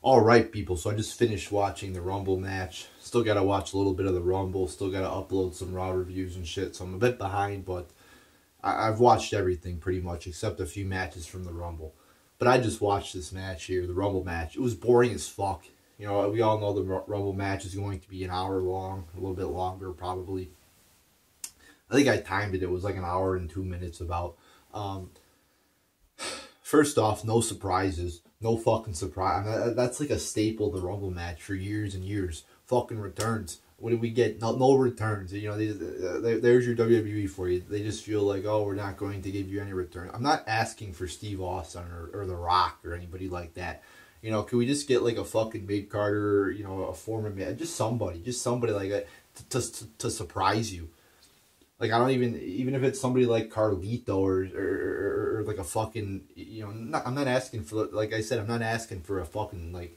Alright, people, so I just finished watching the Rumble match. Still gotta watch a little bit of the Rumble. Still gotta upload some Raw reviews and shit, so I'm a bit behind, but I've watched everything pretty much, except a few matches from the Rumble. But I just watched this match here, the Rumble match. It was boring as fuck. You know, we all know the Rumble match is going to be an hour long, a little bit longer, probably. I think I timed it. It was like an hour and 2 minutes about. First off, no surprises. No fucking surprise. I mean, that's like a staple of the Rumble match for years and years. Fucking returns. What did we get? No returns. You know, there's your WWE for you. They just feel like, oh, we're not going to give you any return. I'm not asking for Steve Austin or The Rock or anybody like that. You know, can we just get like a fucking Big Carter, you know, a former man, just somebody like that to surprise you. Like, I don't even if it's somebody like Carlito or like a fucking, you know, I'm not asking for, like I said, I'm not asking for a fucking, like,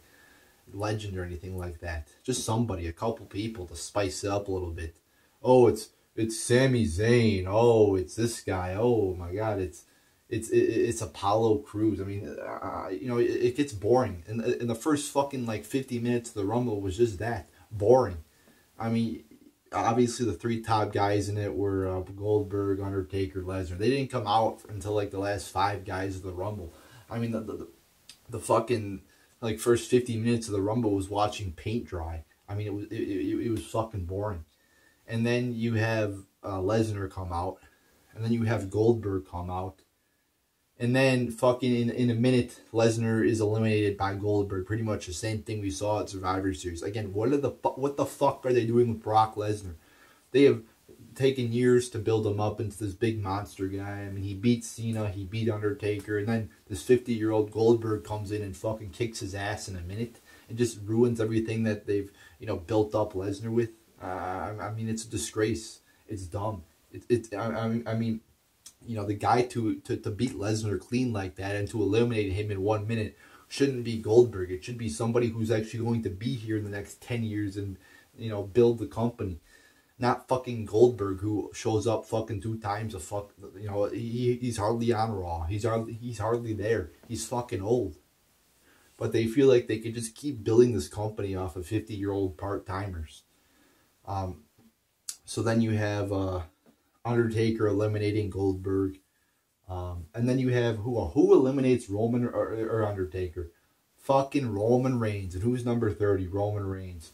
legend or anything like that. Just somebody, a couple people to spice it up a little bit. Oh, it's Sami Zayn. Oh, it's this guy. Oh, my God, it's Apollo Crews. I mean, you know, it gets boring. And in the first fucking, like, 50 minutes of the Rumble was just that. Boring. I mean, obviously the three top guys in it were Goldberg, Undertaker, Lesnar. They didn't come out until like the last 5 guys of the Rumble. I mean, the fucking like first 50 minutes of the Rumble was watching paint dry. I mean, it was fucking boring. And then you have Lesnar come out, and then you have Goldberg come out. And then fucking in a minute, Lesnar is eliminated by Goldberg. Pretty much the same thing we saw at Survivor Series. Again, what the fuck are they doing with Brock Lesnar? They have taken years to build him up into this big monster guy. I mean, he beat Cena, he beat Undertaker, and then this 50-year-old Goldberg comes in and fucking kicks his ass in a minute and just ruins everything that they've, you know, built up Lesnar with. I mean, it's a disgrace. It's dumb. I mean, you know, the guy to beat Lesnar clean like that and to eliminate him in 1 minute shouldn't be Goldberg. It should be somebody who's actually going to be here in the next 10 years and, you know, build the company. Not fucking Goldberg, who shows up fucking 2 times a fuck. You know, he's hardly on Raw. He's hardly there. He's fucking old. But they feel like they could just keep building this company off of 50-year-old part-timers. So then you have Undertaker eliminating Goldberg. And then you have who eliminates Roman or Undertaker? Fucking Roman Reigns. And who's number 30? Roman Reigns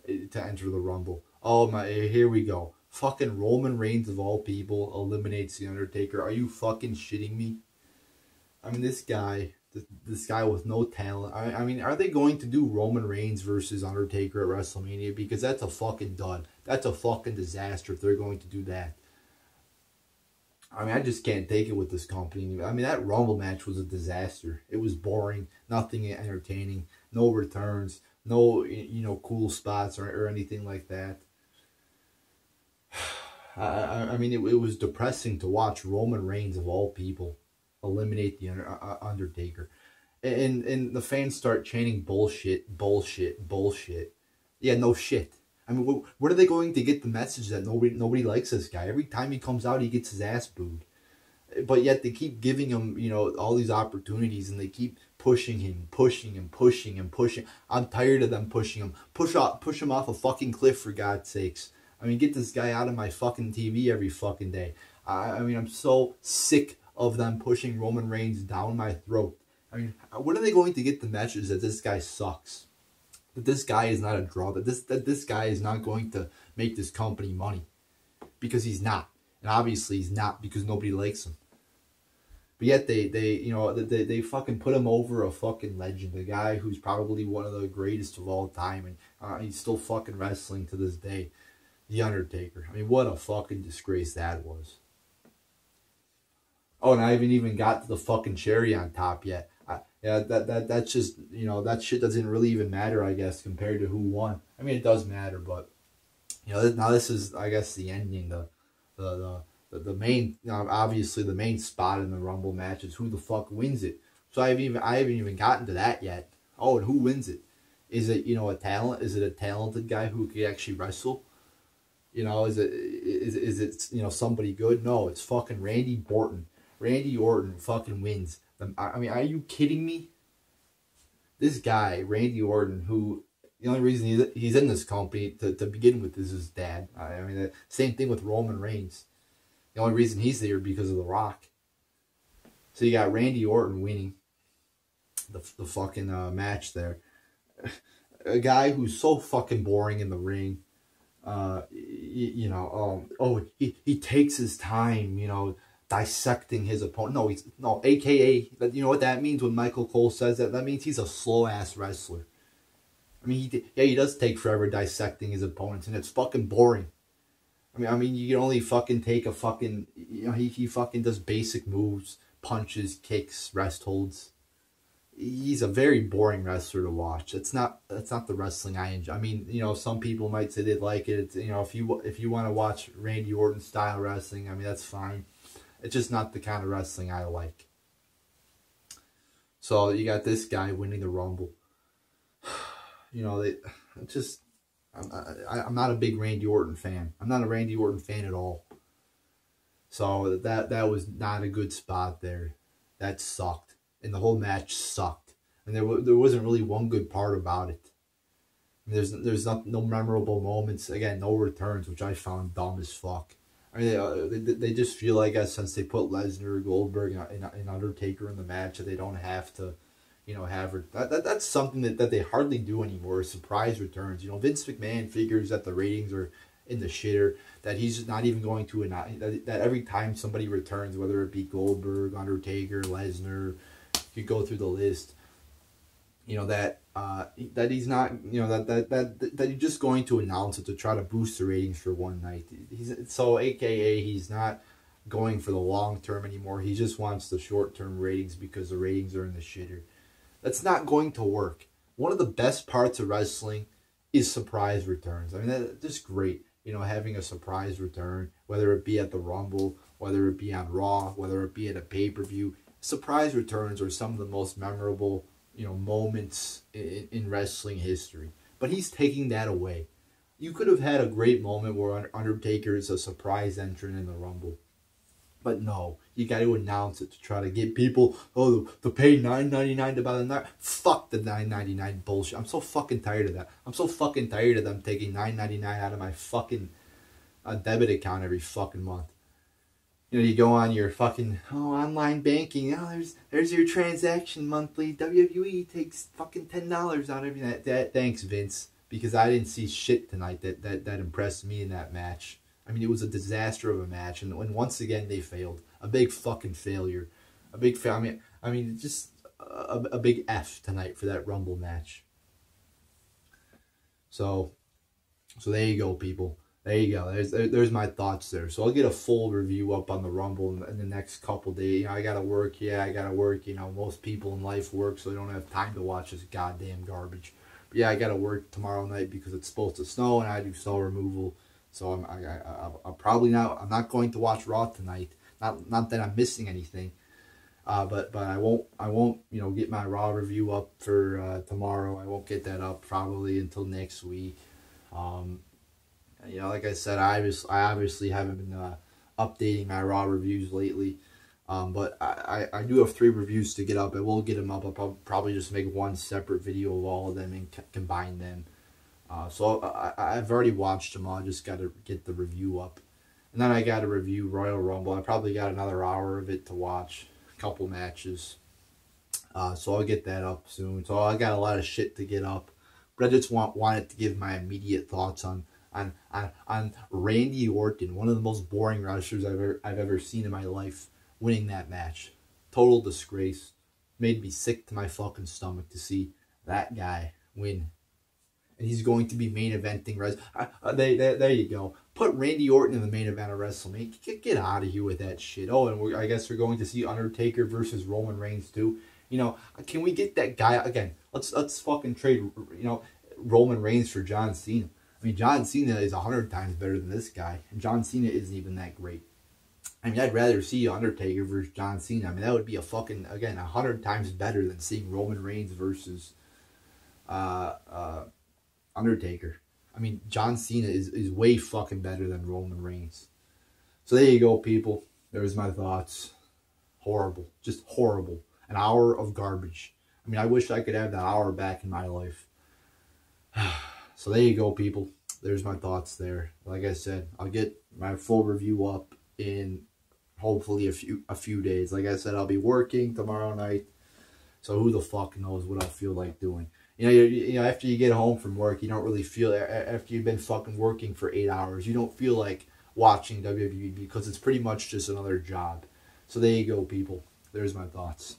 to enter the Rumble. Oh my, here we go. Fucking Roman Reigns of all people eliminates the Undertaker. Are you fucking shitting me? I mean, this guy with no talent. I mean, are they going to do Roman Reigns versus Undertaker at WrestleMania? Because that's a fucking dud. That's a fucking disaster if they're going to do that. I mean, I just can't take it with this company. I mean, that Rumble match was a disaster. It was boring, nothing entertaining, no returns, no, you know, cool spots or anything like that. I mean, it was depressing to watch Roman Reigns, of all people, eliminate the Undertaker. And the fans start chanting bullshit, bullshit, bullshit. Yeah, no shit. I mean, what are they going to get the message that nobody likes this guy? Every time he comes out, he gets his ass booed. But yet they keep giving him, you know, all these opportunities, and they keep pushing him, pushing him, pushing him, pushing. I'm tired of them pushing him. Push him off a fucking cliff, for God's sakes. I mean, get this guy out of my fucking TV every fucking day. I mean, I'm so sick of them pushing Roman Reigns down my throat. I mean, what are they going to get the message that this guy sucks? That this guy is not a draw, that this guy is not going to make this company money. Because he's not. And obviously he's not, because nobody likes him. But yet they fucking put him over a fucking legend. A guy who's probably one of the greatest of all time. And he's still fucking wrestling to this day. The Undertaker. I mean, what a fucking disgrace that was. Oh, and I haven't even got to the fucking cherry on top yet. Yeah, that's just, you know, that shit doesn't really even matter, I guess, compared to who won. I mean, it does matter, but, you know, now this is, I guess, the ending, the main, you know, obviously the main spot in the Rumble match is who the fuck wins it. So I haven't even gotten to that yet. Oh, and who wins it? Is it, you know, a talent? Is it a talented guy who could actually wrestle? You know, is it you know, somebody good? No, it's fucking Randy Orton. Randy Orton fucking wins. I mean, are you kidding me? This guy, Randy Orton, who the only reason he's in this company to begin with is his dad. I mean, the same thing with Roman Reigns. The only reason he's there because of The Rock. So you got Randy Orton winning the fucking match there. A guy who's so fucking boring in the ring. He takes his time, dissecting his opponent. AKA, you know what that means when Michael Cole says that? That means he's a slow-ass wrestler. I mean, he does take forever dissecting his opponents, and it's fucking boring. I mean, you can only fucking take a fucking, he fucking does basic moves, punches, kicks, rest holds. He's a very boring wrestler to watch. That's not the wrestling I enjoy. I mean, some people might say they'd like it. It's, if you want to watch Randy Orton style wrestling, I mean, that's fine. It's just not the kind of wrestling I like. So you got this guy winning the Rumble. I'm not a big Randy Orton fan. I'm not a Randy Orton fan at all. So that was not a good spot there. That sucked. And the whole match sucked. And there wasn't really one good part about it. There's no memorable moments. Again, no returns, which I found dumb as fuck. I mean, they just feel, I guess, since they put Lesnar, Goldberg, and Undertaker in the match, that they don't have to, have that's something that they hardly do anymore. Surprise returns. Vince McMahon figures that the ratings are in the shitter, that he's just not even going to that every time somebody returns, whether it be Goldberg, Undertaker, Lesnar, you go through the list, that he's not, that he's just going to announce it to try to boost the ratings for one night. AKA he's not going for the long term anymore. He just wants the short term ratings because the ratings are in the shitter. That's not going to work. One of the best parts of wrestling is surprise returns. I mean, that's just great. Having a surprise return, whether it be at the Rumble, whether it be on Raw, whether it be at a pay-per-view. Surprise returns are some of the most memorable, moments in wrestling history. But he's taking that away. You could have had a great moment where Undertaker is a surprise entrant in the Rumble. But no, you got to announce it to try to get people, to pay $9.99 to buy the night. Fuck the $9.99 bullshit. I'm so fucking tired of that. I'm so fucking tired of them taking $9.99 out of my fucking debit account every fucking month. You go on your fucking online banking. There's your transaction monthly. WWE takes fucking $10 out of you. Thanks, Vince, because I didn't see shit tonight that impressed me in that match. I mean, it was a disaster of a match, and once again they failed. A big fucking failure. A big fail. I mean, just a big F tonight for that Rumble match. So there you go, people. There you go. There's my thoughts there. So I'll get a full review up on the Rumble in the next couple days. I gotta work. Yeah, I gotta work. Most people in life work, so they don't have time to watch this goddamn garbage. But yeah, I gotta work tomorrow night because it's supposed to snow, and I do snow removal. So I'm probably not. I'm not going to watch Raw tonight. Not that I'm missing anything. But I won't get my Raw review up for tomorrow. I won't get that up probably until next week. Like I said, I obviously haven't been updating my Raw reviews lately. But I do have 3 reviews to get up. I will get them up. I'll probably just make one separate video of all of them and combine them. So I've already watched them all. I just got to get the review up. And then I got to review Royal Rumble. I probably got another hour of it to watch. A couple matches. So I'll get that up soon. So I got a lot of shit to get up. But I just wanted to give my immediate thoughts on Randy Orton, one of the most boring wrestlers I've ever seen in my life, winning that match. Total disgrace. Made me sick to my fucking stomach to see that guy win. And he's going to be main eventing. There you go. Put Randy Orton in the main event of WrestleMania. Get out of here with that shit. Oh, and I guess we're going to see Undertaker versus Roman Reigns too. Can we get that guy again? Let's fucking trade. Roman Reigns for John Cena. I mean, John Cena is 100 times better than this guy, and John Cena isn't even that great. I mean, I'd rather see Undertaker versus John Cena. I mean, that would be 100 times better than seeing Roman Reigns versus Undertaker. I mean, John Cena is way fucking better than Roman Reigns. So there you go, people. There's my thoughts. Horrible. Just horrible. An hour of garbage. I mean, I wish I could have that hour back in my life. So there you go, people. There's my thoughts there. Like I said, I'll get my full review up in hopefully a few days. Like I said, I'll be working tomorrow night, so who the fuck knows what I'll feel like doing. You know, after you get home from work, you don't really feel, after you've been fucking working for 8 hours, you don't feel like watching WWE because it's pretty much just another job. So there you go, people. There's my thoughts.